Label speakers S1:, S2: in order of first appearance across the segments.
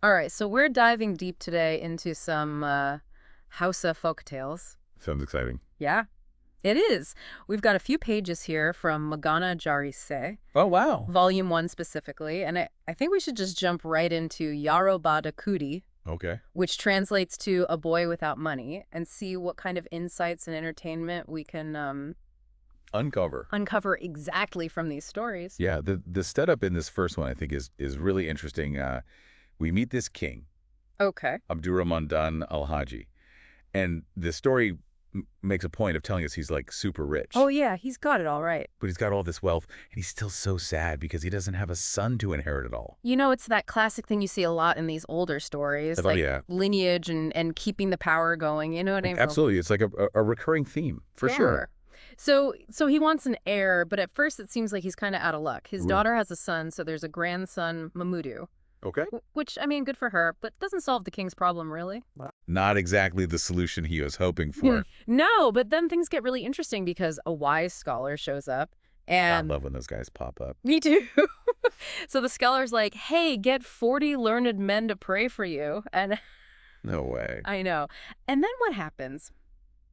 S1: All right, so we're diving deep today into some Hausa folktales.
S2: Sounds exciting.
S1: Yeah, it is. We've got a few pages here from Magana Jari Ce,
S2: Oh, wow.
S1: Volume 1 specifically, and I think we should just jump right into Yarobada Kudi,
S2: Okay.
S1: which translates to a boy without money, and see what kind of insights and entertainment we can
S2: Uncover.
S1: uncover exactly from these stories.
S2: Yeah, the setup in this first one, I think, is really interesting. We meet this king,
S1: Okay.
S2: Abdurrahman al-Haji, and the story makes a point of telling us he's, like, super rich.
S1: Oh, yeah, he's got it all right.
S2: But he's got all this wealth, and he's still so sad because he doesn't have a son to inherit it all.
S1: You know, it's that classic thing you see a lot in these older stories,
S2: Oh,
S1: like
S2: yeah.
S1: lineage and keeping the power going. You know what I mean?
S2: Absolutely. It's like a recurring theme, for sure.
S1: So he wants an heir, but at first it seems like he's kind of out of luck. His
S2: Ooh.
S1: daughter has a son, so there's a grandson, Mamudu,
S2: Okay.
S1: which, I mean, good for her, but doesn't solve the king's problem, really.
S2: Not exactly the solution he was hoping for.
S1: No, but then things get really interesting because a wise scholar shows up,
S2: I
S1: and
S2: love when those guys pop up.
S1: me too. So the scholar's like, hey, get 40 learned men to pray for you. And
S2: No way.
S1: I know. And then what happens?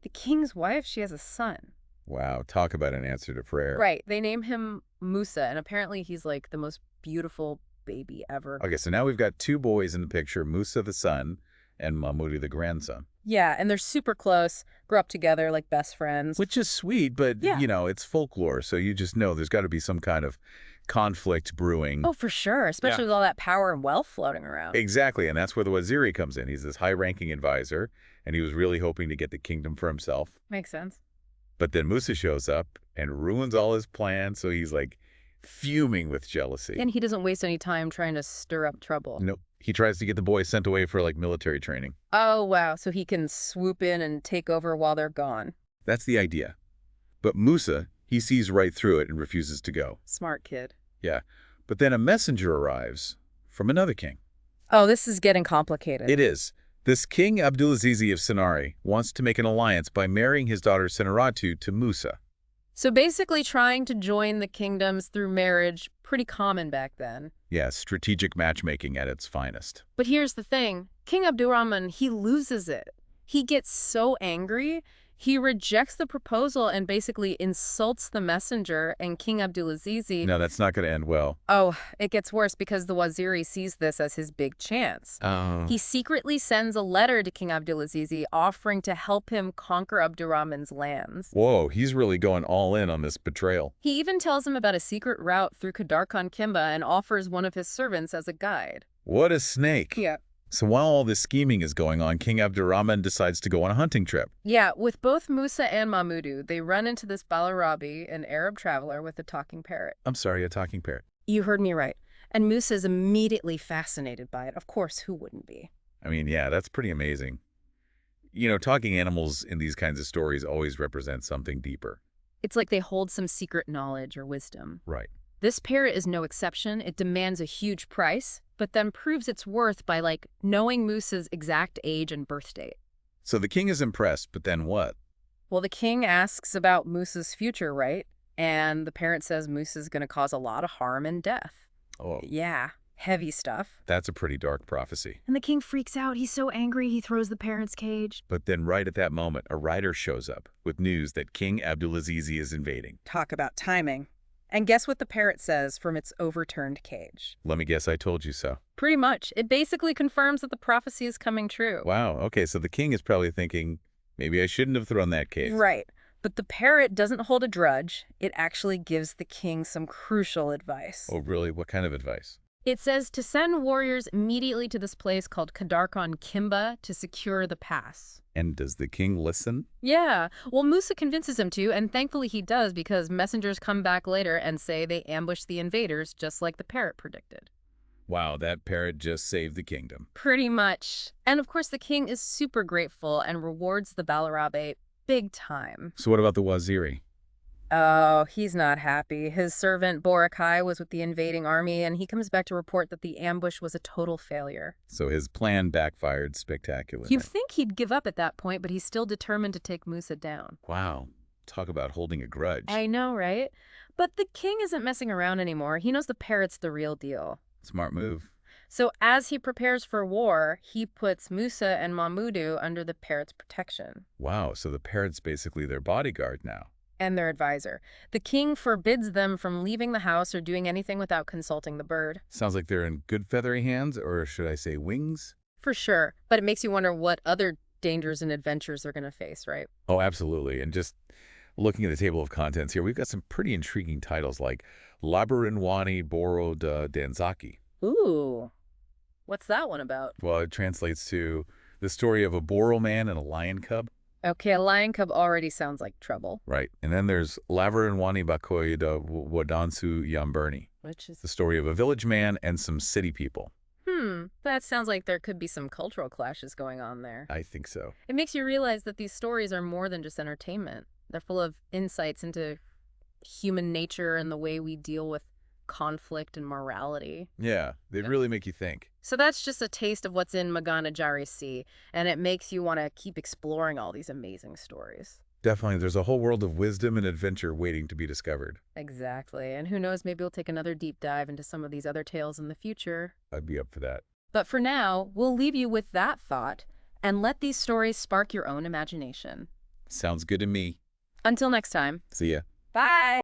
S1: The king's wife, she has a son.
S2: Wow. Talk about an answer to prayer.
S1: Right. They name him Musa, and apparently he's like the most beautiful baby ever.
S2: Okay, so now we've got two boys in the picture, Musa the son and Mahmoudi the grandson.
S1: Yeah, and they're super close, grew up together like best friends.
S2: Which is sweet, but,
S1: Yeah.
S2: you know, it's folklore, so you just know there's got to be some kind of conflict brewing.
S1: Oh, for sure, especially with all that power and wealth floating around.
S2: Exactly, and that's where the waziri comes in. He's this high-ranking advisor, and he was really hoping to get the kingdom for himself.
S1: Makes sense.
S2: But then Musa shows up and ruins all his plans, so he's, like, fuming with jealousy.
S1: And he doesn't waste any time trying to stir up trouble.
S2: Nope. He tries to get the boys sent away for, like, military training.
S1: Oh, wow, so he can swoop in and take over while they're gone.
S2: That's the idea. But Musa, he sees right through it and refuses to go.
S1: Smart kid.
S2: Yeah. But then a messenger arrives from another king.
S1: Oh, this is getting complicated.
S2: It is. This King Abdulaziz of Sinari wants to make an alliance by marrying his daughter Senaratu to Musa.
S1: So basically trying to join the kingdoms through marriage, pretty common back then.
S2: Yeah, strategic matchmaking at its finest.
S1: But here's the thing. King Abdurrahman, he loses it. He gets so angry, he rejects the proposal and basically insults the messenger, and King Abdulaziz...
S2: No, that's not going to end well.
S1: Oh, it gets worse because the waziri sees this as his big chance.
S2: Oh.
S1: He secretly sends a letter to King Abdulaziz offering to help him conquer Abdurrahman's lands.
S2: Whoa, he's really going all in on this betrayal.
S1: He even tells him about a secret route through Kadarkan Kimba and offers one of his servants as a guide.
S2: What a snake.
S1: Yeah.
S2: So while all this scheming is going on, King Abdurrahman decides to go on a hunting trip.
S1: Yeah, with both Musa and Mahmudu, they run into this Balarabi, an Arab traveler with a talking parrot.
S2: I'm sorry, a talking parrot.
S1: You heard me right. And Musa is immediately fascinated by it. Of course, who wouldn't be?
S2: I mean, yeah, that's pretty amazing. You know, talking animals in these kinds of stories always represent something deeper.
S1: It's like they hold some secret knowledge or wisdom.
S2: Right.
S1: This parrot is no exception. It demands a huge price, but then proves its worth by, like, knowing Musa's exact age and birth date.
S2: So the king is impressed, but then what?
S1: Well, the king asks about Musa's future, right? And the parrot says Musa's going to cause a lot of harm and death.
S2: Oh,
S1: Yeah, heavy stuff.
S2: that's a pretty dark prophecy.
S1: And the king freaks out. He's so angry, he throws the parrot's cage.
S2: But then right at that moment, a rider shows up with news that King Abdulaziz is invading.
S1: Talk about timing. And guess what the parrot says from its overturned cage?
S2: Let me guess, I told you so.
S1: Pretty much. It basically confirms that the prophecy is coming true.
S2: Wow, okay, so the king is probably thinking, maybe I shouldn't have thrown that cage.
S1: Right. But the parrot doesn't hold a grudge. It actually gives the king some crucial advice.
S2: Oh, really? What kind of advice?
S1: It says to send warriors immediately to this place called Kadarkan Kimba to secure the pass.
S2: And does the king listen?
S1: Yeah, well, Musa convinces him to, and thankfully he does because messengers come back later and say they ambushed the invaders just like the parrot predicted.
S2: Wow, that parrot just saved the kingdom.
S1: Pretty much. And of course the king is super grateful and rewards the Balarabe big time.
S2: So what about the waziri?
S1: Oh, he's not happy. His servant Borakai was with the invading army, and he comes back to report that the ambush was a total failure.
S2: So his plan backfired spectacularly.
S1: You'd think he'd give up at that point, but he's still determined to take Musa down.
S2: Wow, talk about holding a grudge.
S1: I know, right? But the king isn't messing around anymore. He knows the parrot's the real deal.
S2: Smart move.
S1: So as he prepares for war, he puts Musa and Mahmudu under the parrot's protection.
S2: Wow, so the parrot's basically their bodyguard now.
S1: And their advisor. The king forbids them from leaving the house or doing anything without consulting the bird.
S2: Sounds like they're in good feathery hands, or should I say wings?
S1: For sure. But it makes you wonder what other dangers and adventures they're going to face, right?
S2: Oh, absolutely. And just looking at the table of contents here, we've got some pretty intriguing titles like Labarinwani Boro de Danzaki.
S1: Ooh. What's that one about?
S2: Well, it translates to the story of a Boro man and a lion cub.
S1: Okay, a lion cub already sounds like trouble.
S2: Right. And then there's Labarinwani Bakoy de Wadansu Yamberni,
S1: Which is...
S2: the story of a village man and some city people.
S1: That sounds like there could be some cultural clashes going on there.
S2: I think so.
S1: It makes you realize that these stories are more than just entertainment. They're full of insights into human nature and the way we deal with conflict and morality.
S2: Yeah, they really make you think.
S1: So that's just a taste of what's in Magana Jari Ce, and it makes you want to keep exploring all these amazing stories.
S2: Definitely, there's a whole world of wisdom and adventure waiting to be discovered.
S1: Exactly. And who knows, maybe we'll take another deep dive into some of these other tales in the future.
S2: I'd be up for that.
S1: But for now, we'll leave you with that thought and let these stories spark your own imagination.
S2: Sounds good to me.
S1: Until next time.
S2: See ya.
S1: Bye!